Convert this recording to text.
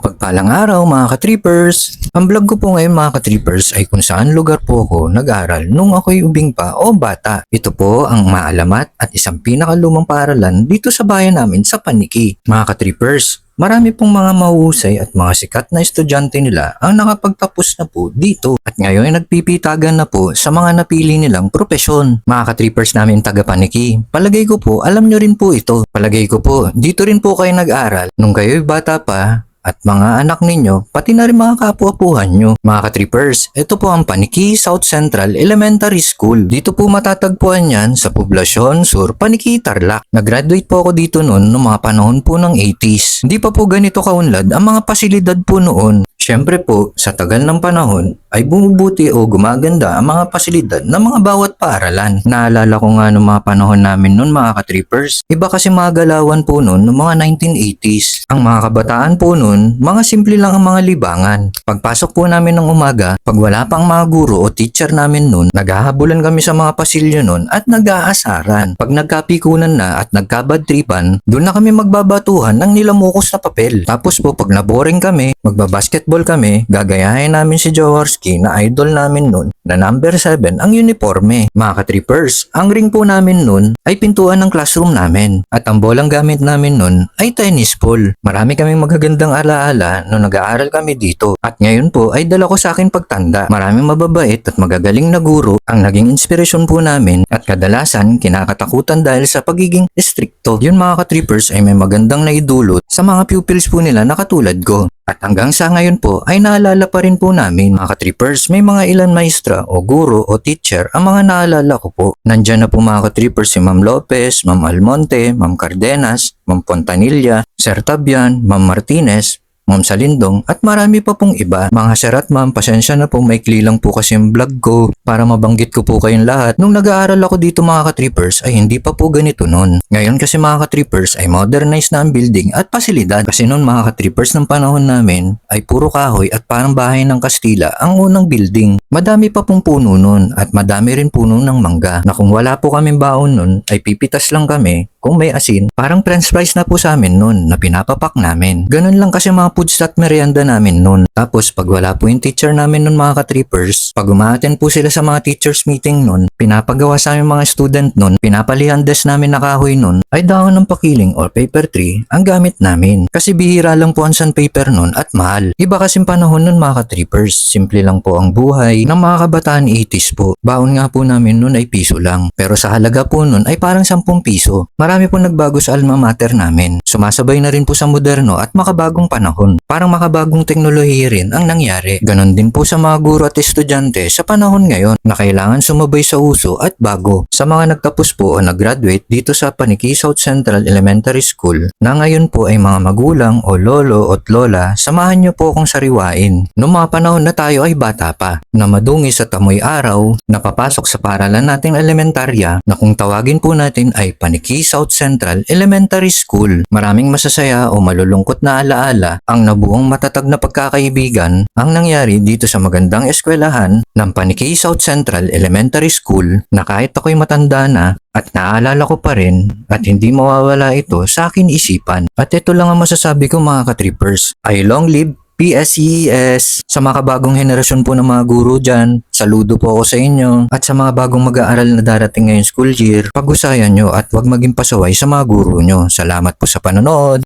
Mapagpalang araw mga ka-trippers! Ang vlog ko po ngayon mga ka-trippers ay kung saan lugar po ako nag-aral nung ako'y ubing pa o bata. Ito po ang maalamat at isang pinakalumang paaralan dito sa bayan namin sa Paniki. Mga ka-trippers, marami pong mga mahuhusay at mga sikat na estudyante nila ang nakapagtapos na po dito at ngayon ay nagpipitagan na po sa mga napili nilang propesyon. Mga ka-trippers namin taga Paniki, palagay ko po alam nyo rin po ito. Palagay ko po dito rin po kayo nag-aral nung kayo'y bata pa at mga anak ninyo, pati na rin mga kapwa-puhan nyo. Mga ka-trippers, ito po ang Paniki South Central Elementary School. Dito po matatagpuan yan sa Poblacion Sur, Paniki, Tarlac. Nag-graduate po ako dito noon noong mga panahon po ng 80s. Hindi pa po ganito kaunlad ang mga pasilidad po noon. Siyempre po, sa tagal ng panahon ay bumubuti o gumaganda ang mga pasilidad ng mga bawat paaralan. Naalala ko nga noong mga panahon namin noon mga ka-trippers. Iba kasi mga galawan po noon noong mga 1980s. Ang mga kabataan po noon, mga simple lang ang mga libangan. Pagpasok po namin ng umaga, pag wala pang mga guro o teacher namin noon, naghahabulan kami sa mga pasilyo noon at nag-aasaran. Pag nagkapikunan na at nagkabadtripan, doon na kami magbabatuhan ng nilamukos na papel. Tapos po pag naboring kami, magbabasketball kami, gagayahin namin si Jaworski na idol namin noon na number 7 ang uniforme. Mga ka-trippers, ang ring po namin noon ay pintuan ng classroom namin at ang bolang gamit namin noon ay tennis ball. Marami kaming magagandang alaala nung nag-aaral kami dito at ngayon po ay dala ko sa akin pagtanda. Maraming mababait at magagaling na guro ang naging inspirasyon po namin at kadalasan kinakatakutan dahil sa pagiging estrikto. Yun mga ka-trippers ay may magandang naidulot sa mga pupils po nila na katulad ko. At hanggang sa ngayon po ay naalala pa rin po namin mga ka-trippers, may mga ilan maestra o guro o teacher ang mga naalala ko po. Nandyan na po mga ka-trippers si Ma'am Lopez, Ma'am Almonte, Ma'am Cardenas, Ma'am Pontanilla, Sir Tabian, Ma'am Martinez, Ma'am Salindong at marami pa pong iba. Mga sir at ma'am, pasensya na po, maikli lang po kasi yung vlog ko para mabanggit ko po kayong lahat. Nung nag-aaral ako dito mga ka-trippers ay hindi pa po ganito nun. Ngayon kasi mga ka-trippers ay modernized na ang building at pasilidad. Kasi nun mga ka-trippers ng panahon namin ay puro kahoy at parang bahay ng Kastila ang unang building. Madami pa pong puno nun at madami rin puno ng mangga na kung wala po kaming baon nun ay pipitas lang kami kung may asin. Parang french fries na po sa amin nun na pinapapak namin. Ganun lang kasi mga foods at merienda namin nun. Tapos pag wala po yung teacher namin nun mga ka-trippers, pag umaattend po sila sa mga teachers meeting nun, pinapagawa sa aming mga student nun, pinapalihan desk namin na kahoy nun, ay dahon ng pakiling or paper tree ang gamit namin. Kasi bihira lang po ang sandpaper nun at mahal. Iba kasing panahon nun mga ka-trippers, simple lang po ang buhay ng mga kabataan 80s po. Baon nga po namin nun ay piso lang. Pero sa halaga po nun ay parang 10 piso. Marami po nagbago sa alma mater namin. Sumasabay na rin po sa moderno at makabagong panahon. Parang makabagong teknolohiya rin ang nangyari. Ganon din po sa mga guro at estudyante sa panahon ngayon na kailangan sumabay sa uso at bago. Sa mga nagtapos po o nag-graduate dito sa Paniki South Central Elementary School na ngayon po ay mga magulang o lolo at lola, samahan niyo po akong sariwain. Noong mga panahon na tayo ay bata pa, na madungis at amoy araw, napapasok sa paaralan nating elementarya na kung tawagin po natin ay Paniki South Central Elementary School. Maraming masasaya o malulungkot na alaala ang nabuong matatag na pagkakaibigan ang nangyari dito sa magandang eskwelahan ng Paniki South Central Elementary School na kahit ako'y matanda na at naalala ko pa rin at hindi mawawala ito sa akin isipan. At ito lang ang masasabi ko mga ka-trippers, ay long live PSES! Sa mga bagong henerasyon po ng mga guro dyan, saludo po ako sa inyo. At sa mga bagong mag-aaral na darating ngayong school year, pag-usayan nyo at huwag maging pasaway sa mga guro nyo. Salamat po sa panonood!